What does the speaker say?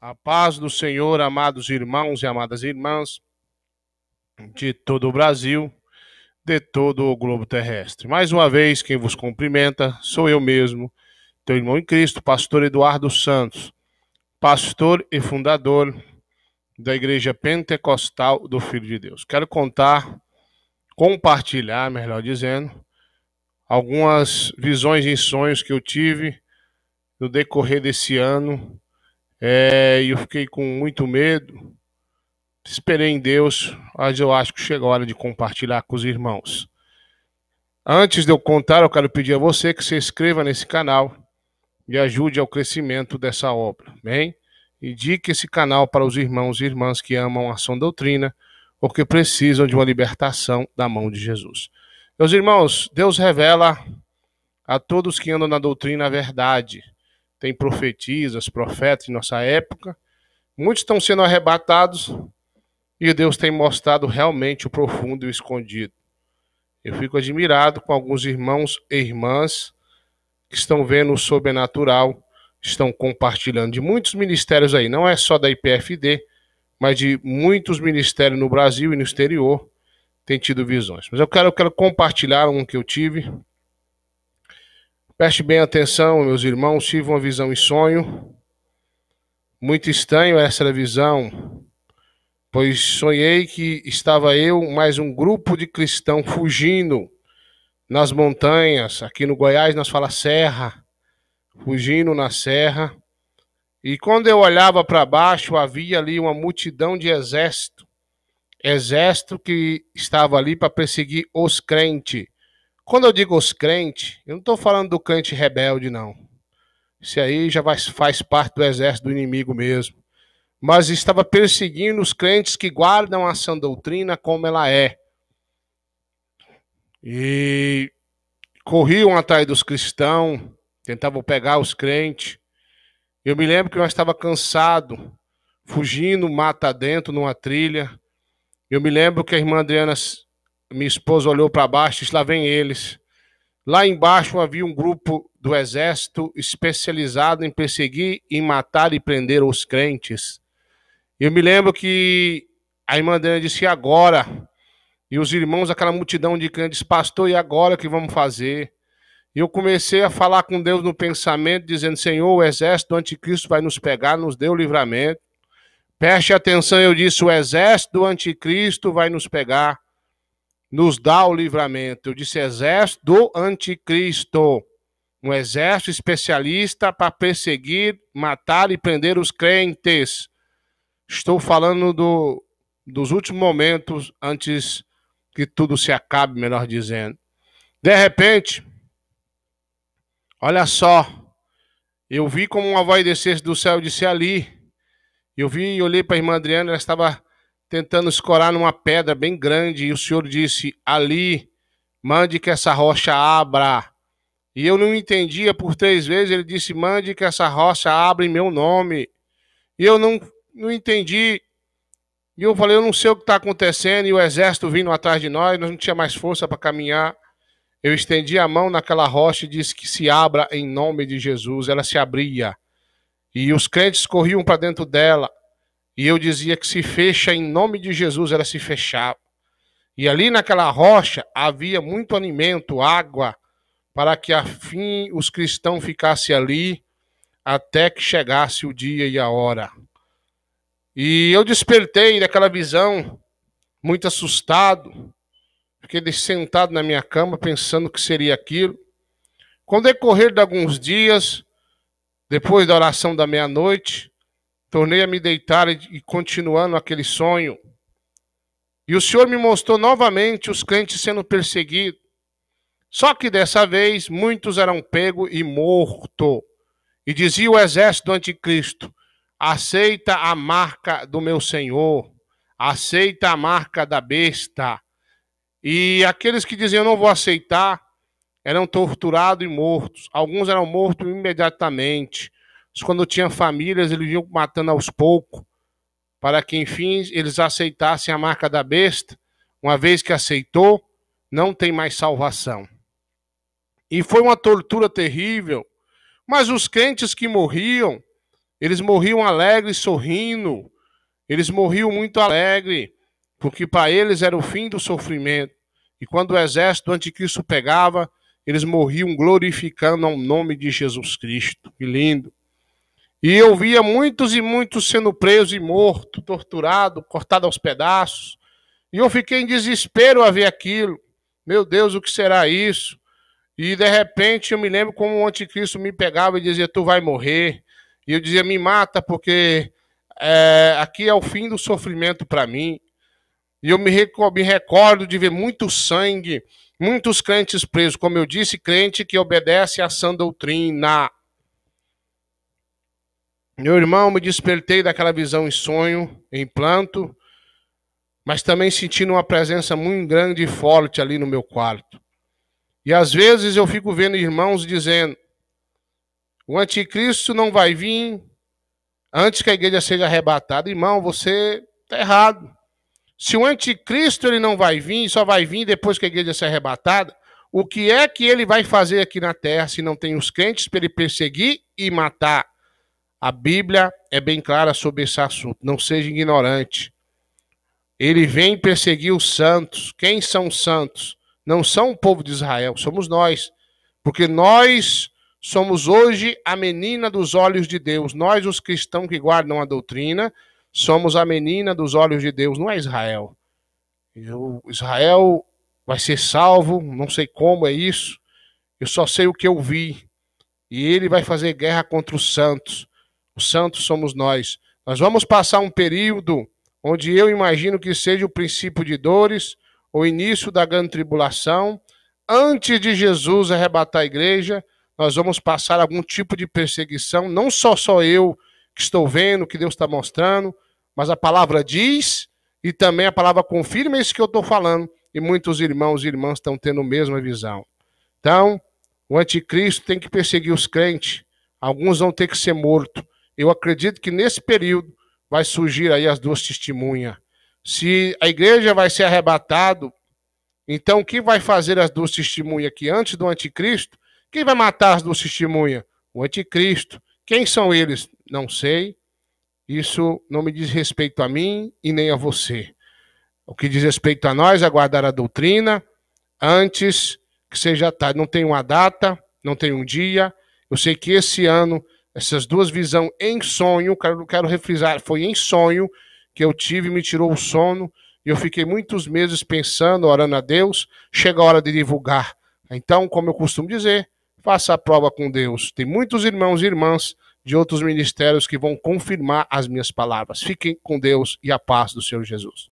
A paz do Senhor, amados irmãos e amadas irmãs de todo o Brasil, de todo o globo terrestre. Mais uma vez, quem vos cumprimenta sou eu mesmo, teu irmão em Cristo, pastor Eduardo Santos, pastor e fundador da Igreja Pentecostal do Filho de Deus. Quero compartilhar, melhor dizendo, algumas visões e sonhos que eu tive no decorrer desse ano. E eu fiquei com muito medo. Esperei em Deus, mas eu acho que chegou a hora de compartilhar com os irmãos. Antes de eu contar, eu quero pedir a você que se inscreva nesse canal e ajude ao crescimento dessa obra, bem? Indique esse canal para os irmãos e irmãs que amam a sã doutrina ou que precisam de uma libertação da mão de Jesus. Meus irmãos, Deus revela a todos que andam na doutrina a verdade. Tem profetisas, profetas em nossa época. Muitos estão sendo arrebatados e Deus tem mostrado realmente o profundo e o escondido. Eu fico admirado com alguns irmãos e irmãs que estão vendo o sobrenatural, estão compartilhando de muitos ministérios aí, não é só da IPFD, mas de muitos ministérios no Brasil e no exterior, tem tido visões. Mas eu quero compartilhar um que eu tive. Preste bem atenção, meus irmãos, tive uma visão em sonho. Muito estranho essa visão, pois sonhei que estava eu mais um grupo de cristãos fugindo nas montanhas. Aqui no Goiás nós falamos serra, fugindo na serra. E quando eu olhava para baixo, havia ali uma multidão de exército que estava ali para perseguir os crentes. Quando eu digo os crentes, eu não estou falando do crente rebelde, não. Isso aí já faz parte do exército do inimigo mesmo. Mas estava perseguindo os crentes que guardam a sã doutrina como ela é. E corriam atrás dos cristãos, tentavam pegar os crentes. Eu me lembro que eu estava cansado, fugindo mata dentro numa trilha. Eu me lembro que a irmã Adriana, minha esposa, olhou para baixo e disse, lá vem eles. Lá embaixo havia um grupo do exército especializado em perseguir, em matar e prender os crentes. Eu me lembro que a irmã Adriana disse, e agora? E os irmãos, aquela multidão de crentes, pastor, e agora o que vamos fazer? E eu comecei a falar com Deus no pensamento, dizendo, Senhor, o exército do anticristo vai nos pegar, nos dê o livramento. Preste atenção, eu disse, o exército do anticristo vai nos pegar, nos dá o livramento. Eu disse, exército do anticristo. Um exército especialista para perseguir, matar e prender os crentes. Estou falando dos últimos momentos antes que tudo se acabe, melhor dizendo. De repente, olha só, eu vi como uma voz descesse do céu e disse ali. Eu vi e olhei para a irmã Adriana, ela estava tentando escorar numa pedra bem grande e o Senhor disse, ali, mande que essa rocha abra. E eu não entendia por 3 vezes, ele disse, mande que essa rocha abra em meu nome. E eu não entendi. E eu falei, eu não sei o que está acontecendo, e o exército vindo atrás de nós não tinha mais força para caminhar. Eu estendi a mão naquela rocha e disse que se abra em nome de Jesus. Ela se abria. E os crentes corriam para dentro dela. E eu dizia que se fecha em nome de Jesus, ela se fechava. E ali naquela rocha havia muito alimento, água, para que afim os cristãos ficassem ali até que chegasse o dia e a hora. E eu despertei daquela visão, muito assustado. Fiquei sentado na minha cama pensando que seria aquilo. Com o decorrer de alguns dias, depois da oração da meia-noite, tornei a me deitar e continuando aquele sonho. E o Senhor me mostrou novamente os crentes sendo perseguidos. Só que dessa vez, muitos eram pegos e mortos. E dizia o exército do anticristo, aceita a marca do meu Senhor, aceita a marca da besta. E aqueles que diziam, não vou aceitar, eram torturados e mortos. Alguns eram mortos imediatamente. Quando tinham famílias, eles iam matando aos poucos, para que, enfim, eles aceitassem a marca da besta. Uma vez que aceitou, não tem mais salvação. E foi uma tortura terrível. Mas os crentes que morriam, Eles morriam alegres, sorrindo. Eles morriam muito alegres, porque para eles era o fim do sofrimento. E quando o exército do anticristo pegava, eles morriam glorificando ao nome de Jesus Cristo. Que lindo. E eu via muitos e muitos sendo presos e mortos, torturados, cortados aos pedaços. E eu fiquei em desespero a ver aquilo. Meu Deus, o que será isso? E de repente eu me lembro como o anticristo me pegava e dizia, tu vai morrer. E eu dizia, me mata porque aqui é o fim do sofrimento para mim. E eu me recordo de ver muito sangue, muitos crentes presos. Como eu disse, crente que obedece à sã doutrina. Meu irmão, me despertei daquela visão em sonho, em planto, mas também sentindo uma presença muito grande e forte ali no meu quarto. E às vezes eu fico vendo irmãos dizendo, o anticristo não vai vir antes que a igreja seja arrebatada. Irmão, você está errado. Se o anticristo ele não vai vir, só vai vir depois que a igreja seja arrebatada, o que é que ele vai fazer aqui na terra se não tem os crentes para ele perseguir e matar? A Bíblia é bem clara sobre esse assunto. Não seja ignorante. Ele vem perseguir os santos. Quem são os santos? Não são o povo de Israel, somos nós. Porque nós somos hoje a menina dos olhos de Deus. Nós, os cristãos que guardam a doutrina, somos a menina dos olhos de Deus, não é Israel. Israel vai ser salvo, não sei como é isso. Eu só sei o que eu vi. E ele vai fazer guerra contra os santos. Os santos somos nós. Nós vamos passar um período onde eu imagino que seja o princípio de dores, o início da grande tribulação. Antes de Jesus arrebatar a igreja, nós vamos passar algum tipo de perseguição. Não só eu que estou vendo, que Deus está mostrando, mas a palavra diz e também a palavra confirma isso que eu estou falando. E muitos irmãos e irmãs estão tendo a mesma visão. Então, o anticristo tem que perseguir os crentes. Alguns vão ter que ser mortos. Eu acredito que nesse período vai surgir aí as duas testemunhas. Se a igreja vai ser arrebatada, então quem vai fazer as duas testemunhas aqui antes do anticristo? Quem vai matar as duas testemunhas? O anticristo. Quem são eles? Não sei. Isso não me diz respeito a mim e nem a você. O que diz respeito a nós é guardar a doutrina antes que seja tarde. Não tem uma data, não tem um dia. Eu sei que esse ano, essas duas visões em sonho, quero refrisar, foi em sonho que eu tive, me tirou o sono, e eu fiquei muitos meses pensando, orando a Deus, chega a hora de divulgar. Então, como eu costumo dizer, faça a prova com Deus. Tem muitos irmãos e irmãs de outros ministérios que vão confirmar as minhas palavras. Fiquem com Deus e a paz do Senhor Jesus.